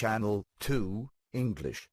Channel 2, English.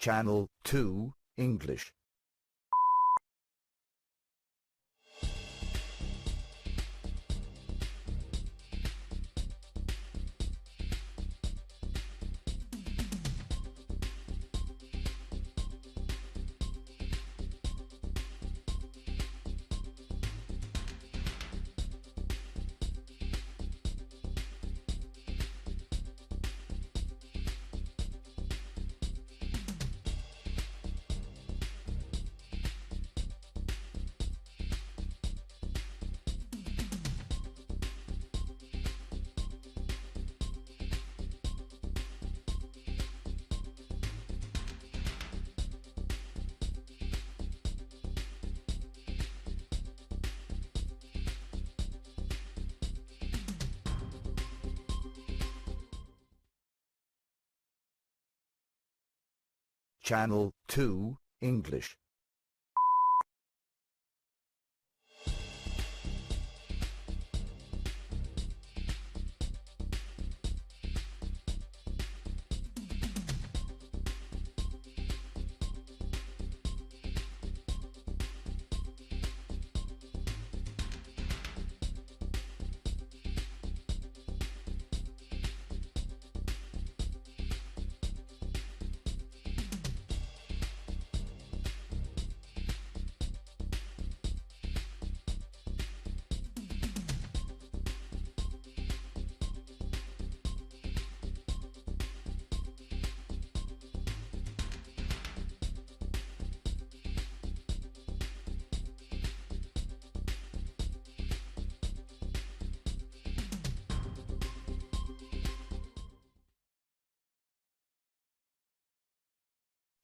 Channel 2, English. Channel 2, English.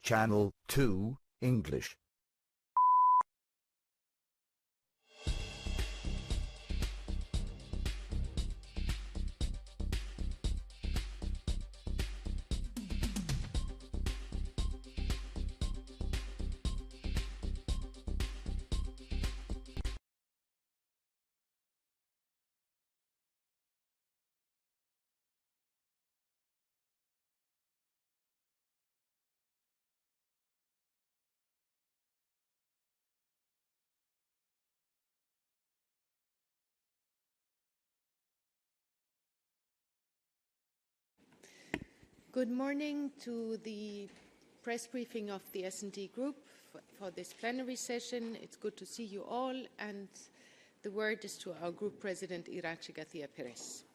Channel 2, English. Good morning to the press briefing of the S&D Group for this plenary session. It's good to see you all, and the word is to our Group President, Iratxe García Perez.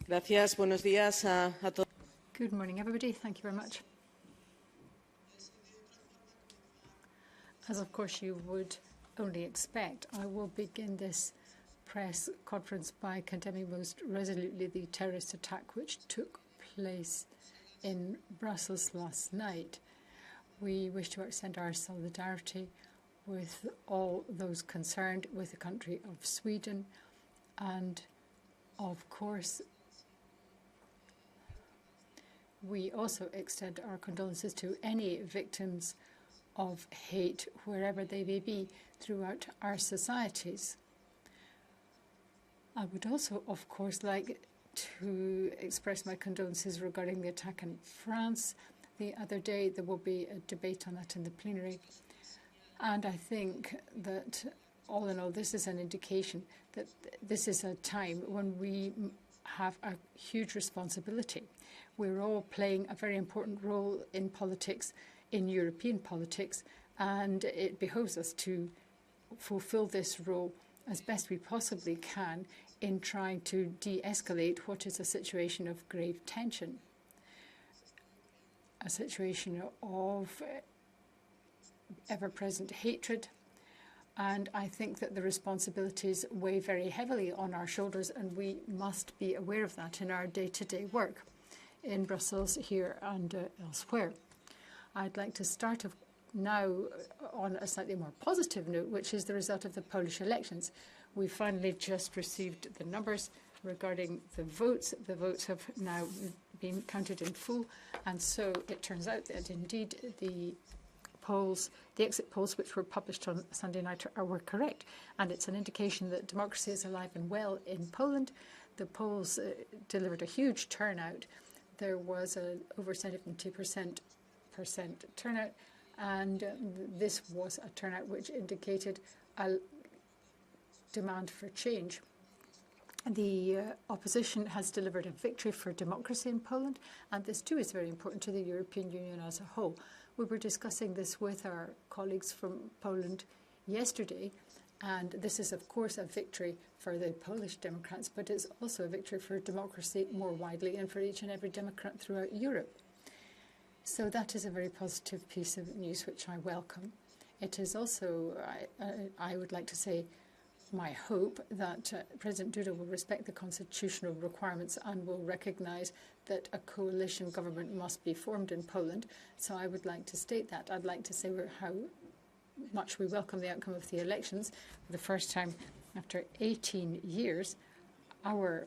Gracias. Buenos días a todos. Good morning, everybody. Thank you very much. As of course you would only expect, I will begin this press conference by condemning most resolutely the terrorist attack which took place in Brussels last night. We wish to extend our solidarity with all those concerned, with the country of Sweden, and of course we also extend our condolences to any victims of hate, wherever they may be throughout our societies. I would also, of course, like to express my condolences regarding the attack in France. The other day there will be a debate on that in the plenary. And I think that all in all this is an indication that this is a time when we have a huge responsibility. We're all playing a very important role in politics, in European politics, and it behoves us to fulfill this role as best we possibly can in trying to de-escalate what is a situation of grave tension, a situation of ever-present hatred. And I think that the responsibilities weigh very heavily on our shoulders, and we must be aware of that in our day-to-day work in Brussels, here and elsewhere. I'd like to start now on a slightly more positive note, which is the result of the Polish elections. We finally just received the numbers regarding the votes. The votes have now been counted in full, and so it turns out that indeed the exit polls which were published on Sunday night were correct, and it's an indication that democracy is alive and well in Poland. The polls delivered a huge turnout. There was over 70% turnout, and this was a turnout which indicated a demand for change. The opposition has delivered a victory for democracy in Poland, and this too is very important to the European Union as a whole. We were discussing this with our colleagues from Poland yesterday, and this is of course a victory for the Polish Democrats, but it's also a victory for democracy more widely and for each and every Democrat throughout Europe. So that is a very positive piece of news which I welcome. It is also, I would like to say, my hope that President Duda will respect the constitutional requirements and will recognise that a coalition government must be formed in Poland. So I would like to state that. I'd like to say how much we welcome the outcome of the elections. For the first time after 18 years, our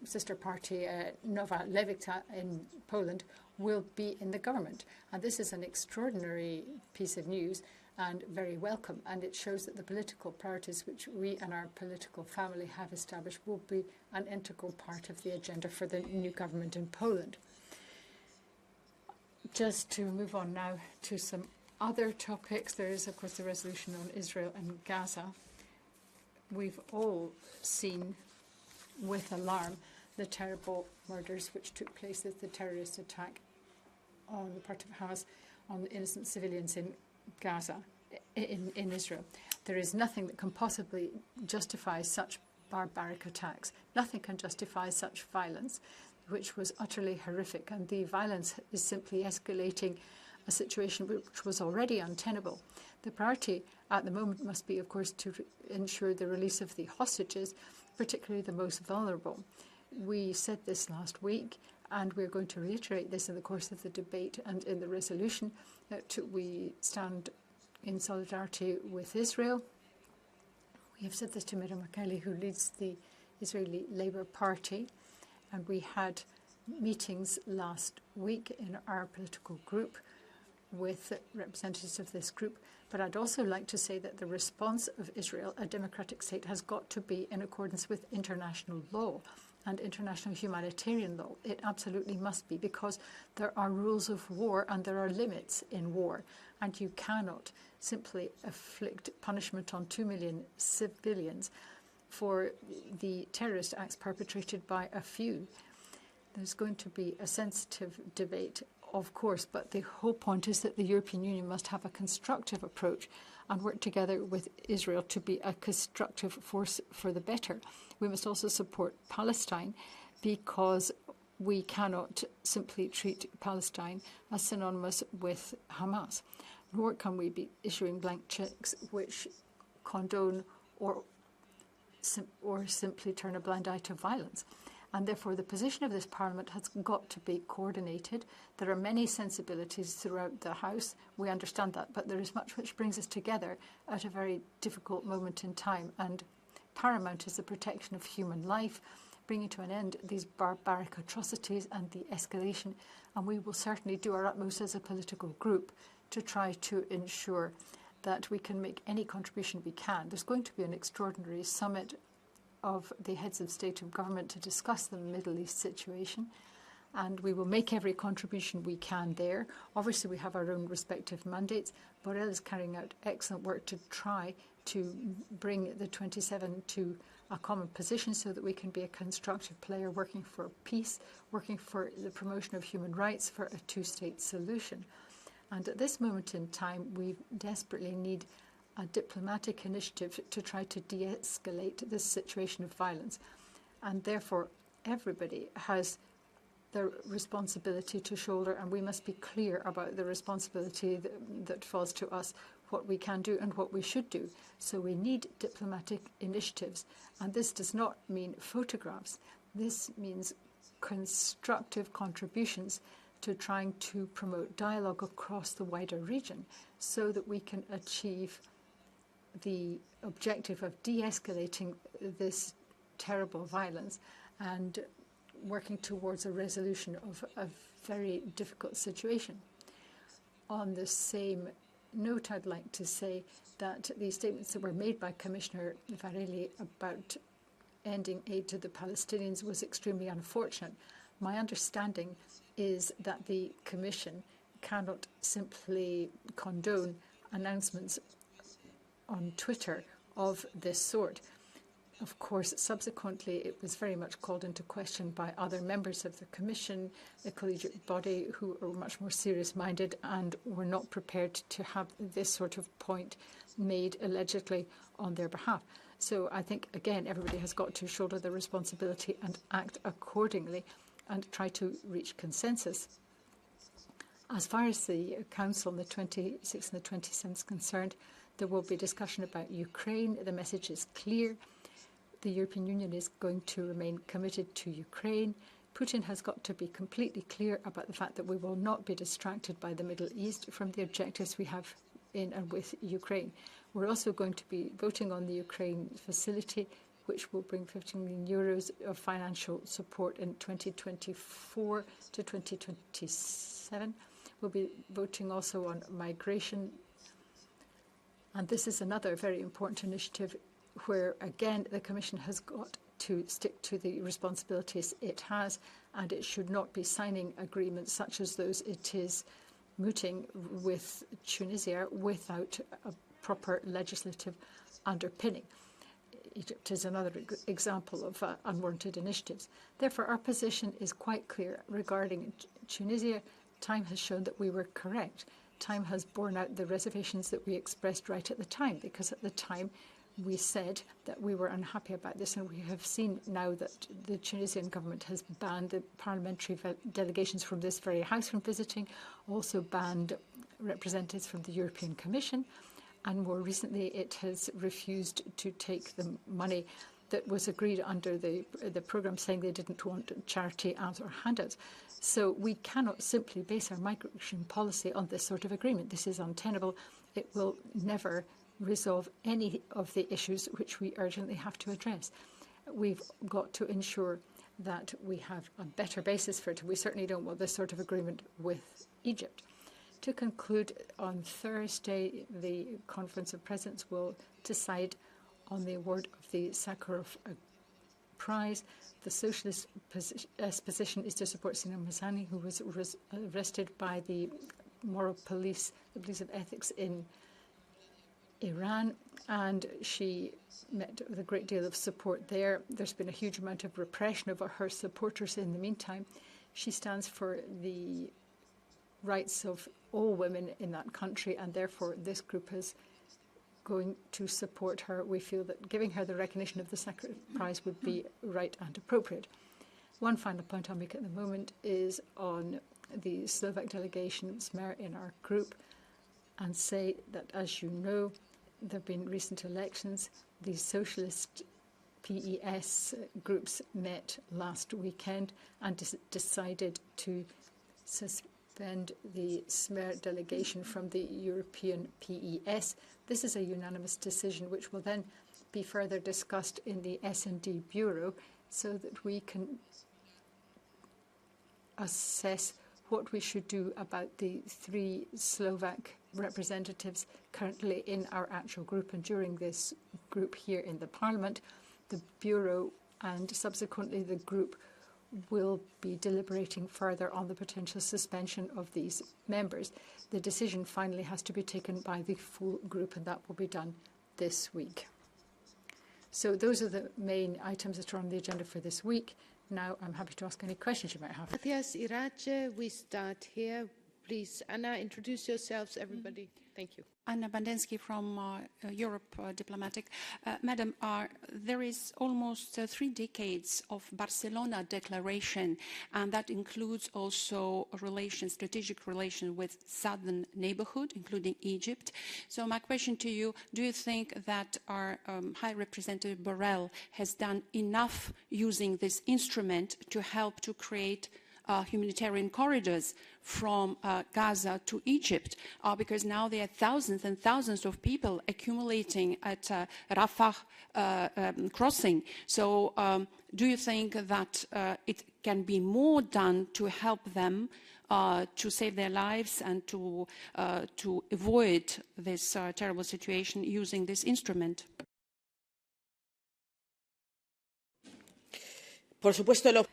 sister party, Nowa Lewica in Poland, will be in the government. And this is an extraordinary piece of news and very welcome. And it shows that the political priorities which we and our political family have established will be an integral part of the agenda for the new government in Poland. Just to move on now to some other topics, there is, of course, the resolution on Israel and Gaza. We've all seen with alarm the terrible murders which took place with the terrorist attack on the part of Hamas on the innocent civilians in Gaza, in Israel. There is nothing that can possibly justify such barbaric attacks. Nothing can justify such violence, which was utterly horrific, and the violence is simply escalating a situation which was already untenable. The priority at the moment must be, of course, to ensure the release of the hostages, particularly the most vulnerable. We said this last week, and we're going to reiterate this in the course of the debate and in the resolution, that we stand in solidarity with Israel. We have said this to Miriam Makeli, who leads the Israeli Labour Party, and we had meetings last week in our political group with representatives of this group. But I'd also like to say that the response of Israel, a democratic state, has got to be in accordance with international law and international humanitarian law. It absolutely must be, because there are rules of war and there are limits in war, and you cannot simply inflict punishment on 2 million civilians for the terrorist acts perpetrated by a few. There's going to be a sensitive debate, of course, but the whole point is that the European Union must have a constructive approach and work together with Israel to be a constructive force for the better. We must also support Palestine, because we cannot simply treat Palestine as synonymous with Hamas. Nor can we be issuing blank cheques which condone or simply turn a blind eye to violence. And therefore, the position of this Parliament has got to be coordinated. There are many sensibilities throughout the House. We understand that. But there is much which brings us together at a very difficult moment in time. And paramount is the protection of human life, bringing to an end these barbaric atrocities and the escalation. And we will certainly do our utmost as a political group to try to ensure that we can make any contribution we can. There's going to be an extraordinary summit of the heads of state and government to discuss the Middle East situation, and we will make every contribution we can there. Obviously, we have our own respective mandates. Borrell is carrying out excellent work to try to bring the 27 to a common position so that we can be a constructive player working for peace, working for the promotion of human rights, for a two-state solution. And at this moment in time, we desperately need a diplomatic initiative to try to de-escalate this situation of violence. And therefore, everybody has the responsibility to shoulder, and we must be clear about the responsibility that falls to us, what we can do and what we should do. So we need diplomatic initiatives. And this does not mean photographs. This means constructive contributions to trying to promote dialogue across the wider region so that we can achieve the objective of de-escalating this terrible violence and working towards a resolution of a very difficult situation. On the same note, I'd like to say that the statements that were made by Commissioner Varela about ending aid to the Palestinians was extremely unfortunate. My understanding is that the Commission cannot simply condone announcements on Twitter of this sort. Of course, subsequently, it was very much called into question by other members of the Commission, the collegiate body, who are much more serious-minded and were not prepared to have this sort of point made allegedly on their behalf. So I think, again, everybody has got to shoulder the responsibility and act accordingly and try to reach consensus. As far as the Council on the 26th and the 27th is concerned, there will be discussion about Ukraine. The message is clear. The European Union is going to remain committed to Ukraine. Putin has got to be completely clear about the fact that we will not be distracted by the Middle East from the objectives we have in and with Ukraine. We're also going to be voting on the Ukraine facility, which will bring 15 million euros of financial support in 2024 to 2027. We'll be voting also on migration. And this is another very important initiative where, again, the Commission has got to stick to the responsibilities it has, and it should not be signing agreements such as those it is mooting with Tunisia without a proper legislative underpinning. Egypt is another example of unwarranted initiatives. Therefore, our position is quite clear regarding Tunisia. Time has shown that we were correct. Time has borne out the reservations that we expressed right at the time, because at the time we said that we were unhappy about this, and we have seen now that the Tunisian government has banned the parliamentary delegations from this very house from visiting, also banned representatives from the European Commission, and more recently it has refused to take the money that was agreed under the programme, saying they didn't want charity ads or handouts. So we cannot simply base our migration policy on this sort of agreement. This is untenable. It will never resolve any of the issues which we urgently have to address. We've got to ensure that we have a better basis for it. We certainly don't want this sort of agreement with Egypt. To conclude, on Thursday, the Conference of Presidents will decide on the award of the Sakharov Prize. The Socialist position is to support Sina Mizani, who was arrested by the moral police, the police of ethics in Iran, and she met with a great deal of support there. There's been a huge amount of repression of her supporters in the meantime. She stands for the rights of all women in that country, and therefore this group is going to support her. We feel that giving her the recognition of the Sakharov Prize would be right and appropriate. One final point I'll make at the moment is on the Slovak delegation Smer in our group, and say that, as you know, there have been recent elections. The Socialist PES groups met last weekend and decided to suspend the Smer delegation from the European PES. This is a unanimous decision which will then be further discussed in the S&D Bureau so that we can assess what we should do about the 3 Slovak representatives currently in our actual group. And during this group here in the Parliament, the Bureau and subsequently the group will be deliberating further on the potential suspension of these members. The decision finally has to be taken by the full group, and that will be done this week. So those are the main items that are on the agenda for this week. Now I'm happy to ask any questions you might have. Gracias, Iratxe. We start here. Please, Anna, introduce yourselves, everybody. Thank you. Anna Bandensky from Europe Diplomatic. Madam, there is almost 3 decades of Barcelona Declaration, and that includes also strategic relation with southern neighborhood, including Egypt. So my question to you, do you think that our High Representative Borrell has done enough using this instrument to help to create humanitarian corridors from Gaza to Egypt, because now there are thousands and thousands of people accumulating at Rafah crossing. So do you think that it can be more done to help them to save their lives and to avoid this terrible situation using this instrument? Por supuesto,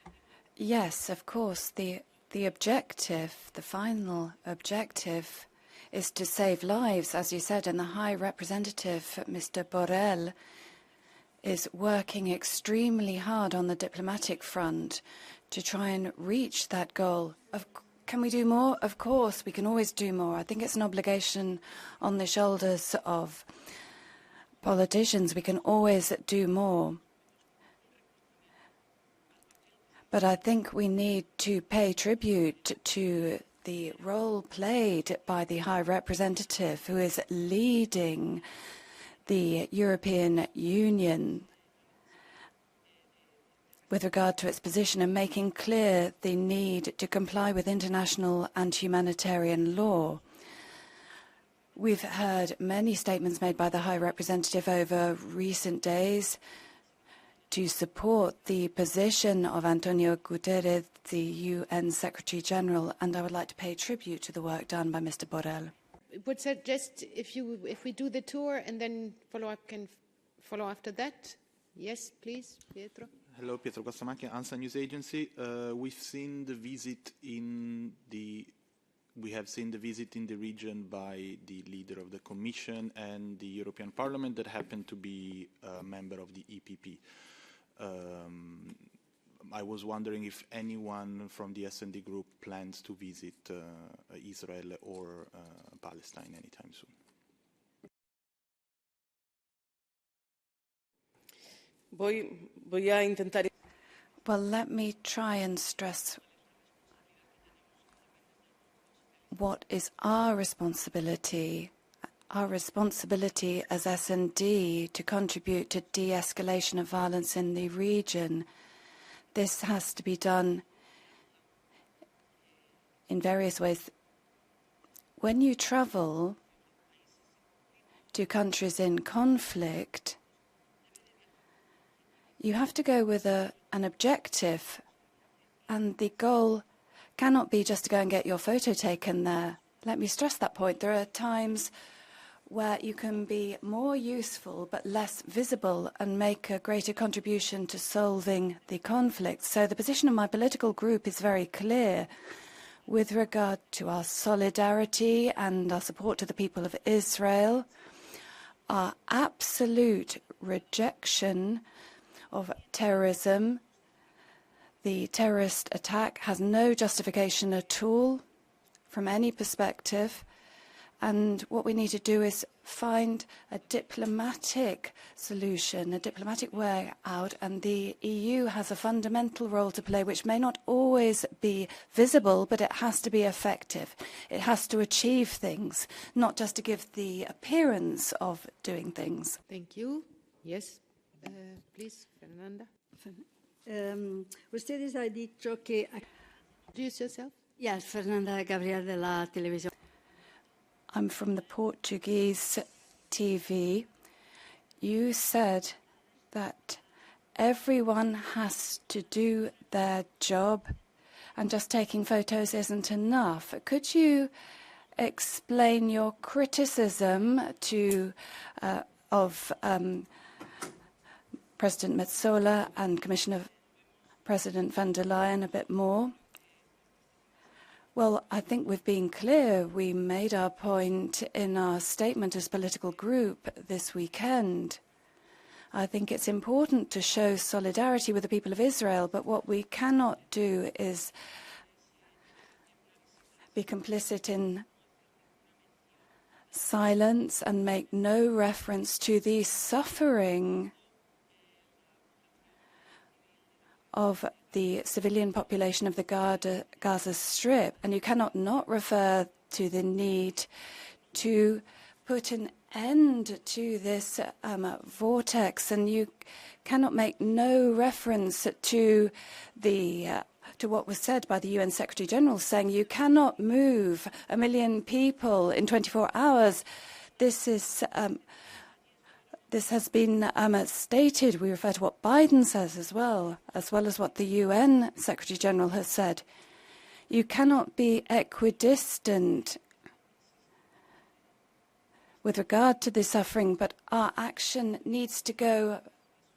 Yes, of course. The objective, the final objective, is to save lives, as you said, and the High Representative, Mr. Borrell, is working extremely hard on the diplomatic front to try and reach that goal. Can we do more? Of course, we can always do more. I think it's an obligation on the shoulders of politicians. We can always do more. But I think we need to pay tribute to the role played by the High Representative, who is leading the European Union with regard to its position and making clear the need to comply with international and humanitarian law. We've heard many statements made by the High Representative over recent days to support the position of Antonio Guterres, the UN Secretary General, and I would like to pay tribute to the work done by Mr. Borrell. I would suggest if we do the tour and then follow-up can follow after that. Yes, please, Pietro. Hello, Pietro Guastamacchia, ANSA News Agency. We've seen the visit in the region by the leader of the Commission and the European Parliament that happened to be a member of the EPP. I was wondering if anyone from the S&D group plans to visit Israel or Palestine anytime soon. voy a intentar. Well, let me try and stress what is our responsibility as S&D to contribute to de-escalation of violence in the region. This has to be done in various ways. When you travel to countries in conflict, you have to go with an objective, and the goal cannot be just to go and get your photo taken there. Let me stress that point. There are times where you can be more useful but less visible and make a greater contribution to solving the conflict. So the position of my political group is very clear with regard to our solidarity and our support to the people of Israel, our absolute rejection of terrorism. The terrorist attack has no justification at all from any perspective. And what we need to do is find a diplomatic solution, a diplomatic way out. And the EU has a fundamental role to play, which may not always be visible, but it has to be effective. It has to achieve things, not just to give the appearance of doing things. Thank you. Yes, please, Fernanda. Ustedes han dicho que... Introduce yourself. Yes, Fernanda Gabriel de la Televisión. I'm from the Portuguese TV. You said that everyone has to do their job and just taking photos isn't enough. Could you explain your criticism of President Metsola and Commissioner President van der Leyen a bit more? Well, I think we've been clear. We made our point in our statement as political group this weekend. I think it's important to show solidarity with the people of Israel, but what we cannot do is be complicit in silence and make no reference to the suffering of the civilian population of the Gaza Strip. And you cannot not refer to the need to put an end to this vortex, and you cannot make no reference to what was said by the UN Secretary General, saying you cannot move 1 million people in 24 hours. This has been stated. We refer to what Biden says as well as what the UN Secretary General has said. You cannot be equidistant with regard to the suffering, but our action needs to go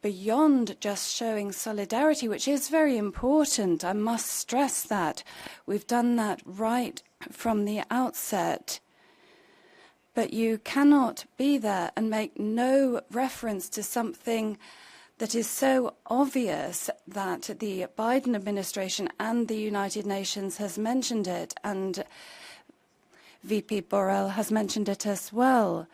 beyond just showing solidarity, which is very important. I must stress that. We've done that right from the outset. But you cannot be there and make no reference to something that is so obvious that the Biden administration and the United Nations has mentioned it, and VP Borrell has mentioned it as well.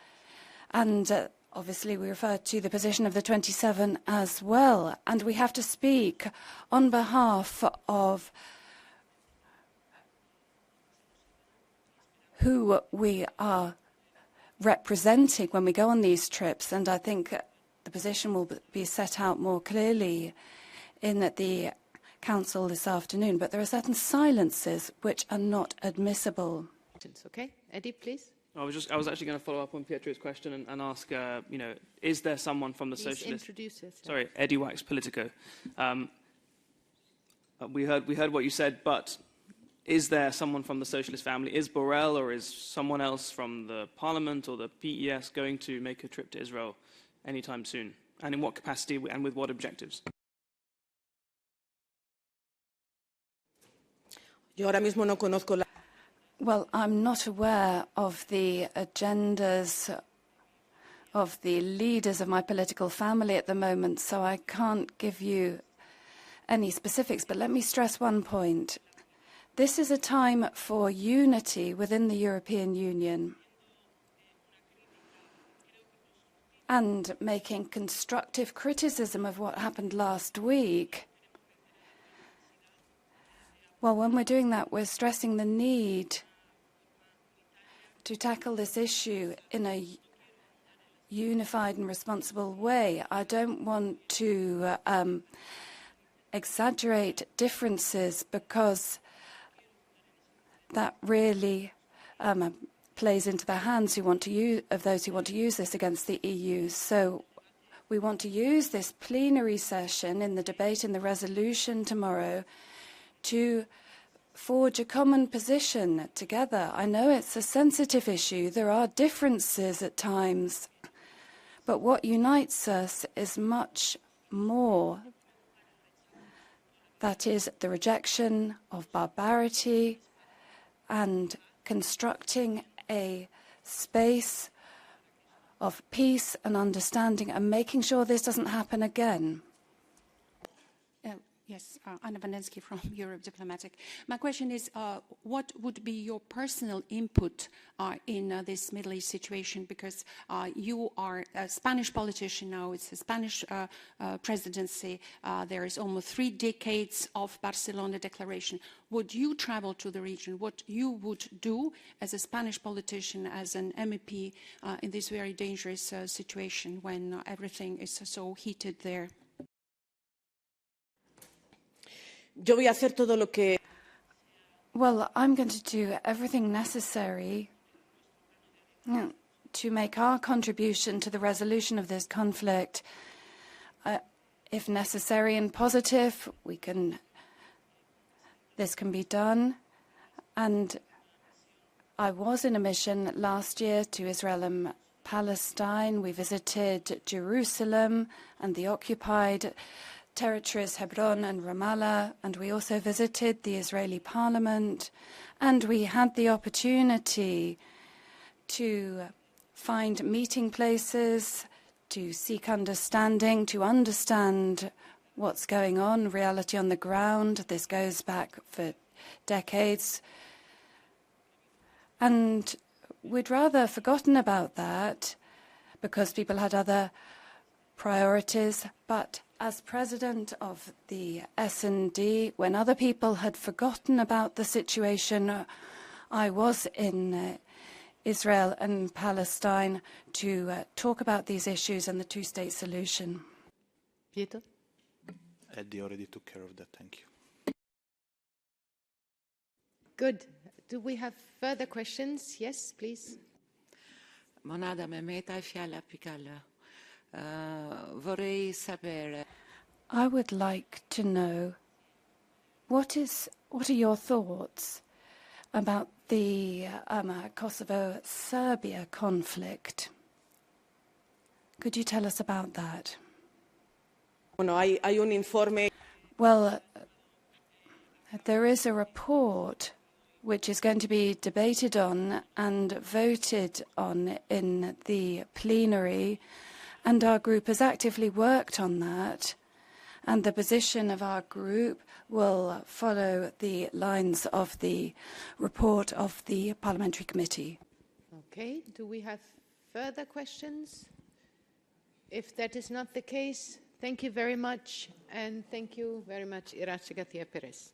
And obviously we refer to the position of the 27 as well. And we have to speak on behalf of who we are representing when we go on these trips, and I think the position will be set out more clearly in the Council this afternoon. But there are certain silences which are not admissible. Okay, Eddie, please. I was actually going to follow up on Pietro's question and ask, is there someone from the Socialist? Introduce yourself. Sorry, Eddie Wax, Politico. We heard what you said, but is there someone from the Socialist family? Is Borrell or is someone else from the Parliament or the PES going to make a trip to Israel anytime soon? And in what capacity and with what objectives? Well, I'm not aware of the agendas of the leaders of my political family at the moment, so I can't give you any specifics. But let me stress one point. This is a time for unity within the European Union and making constructive criticism of what happened last week. Well, when we're doing that, we're stressing the need to tackle this issue in a unified and responsible way. I don't want to exaggerate differences, because that really plays into the hands of those who want to use this against the EU. So we want to use this plenary session in the debate in the resolution tomorrow to forge a common position together. I know it's a sensitive issue. There are differences at times. But what unites us is much more. That is the rejection of barbarity and constructing a space of peace and understanding and making sure this doesn't happen again. Yes, Anna Vanensky from Europe Diplomatic. My question is, what would be your personal input in this Middle East situation? Because you are a Spanish politician now, it's a Spanish presidency, there is almost 3 decades of Barcelona Declaration. Would you travel to the region? What you would do as a Spanish politician, as an MEP, in this very dangerous situation when everything is so heated there? Well, I'm going to do everything necessary to make our contribution to the resolution of this conflict. If necessary and positive, this can be done. And I was in a mission last year to Israel and Palestine. We visited Jerusalem and the occupied territories, Hebron and Ramallah, and we also visited the Israeli parliament, and we had the opportunity to find meeting places, to seek understanding, to understand what's going on, reality on the ground. This goes back for decades. And we'd rather forgotten about that because people had other priorities. But as president of the S&D, when other people had forgotten about the situation, I was in Israel and Palestine to talk about these issues and the two-state solution. Pietro? Eddie already took care of that. Thank you. Good. Do we have further questions? Yes, please. Monada Mehmet, Fiala Picala. Vorrei sapere. I would like to know what are your thoughts about the Kosovo-Serbia conflict? Could you tell us about that? Well, there is a report which is going to be debated on and voted on in the plenary, and our group has actively worked on that, and the position of our group will follow the lines of the report of the Parliamentary Committee. Okay, do we have further questions? If that is not the case, thank you very much, and thank you very much, Iratxe García Perez.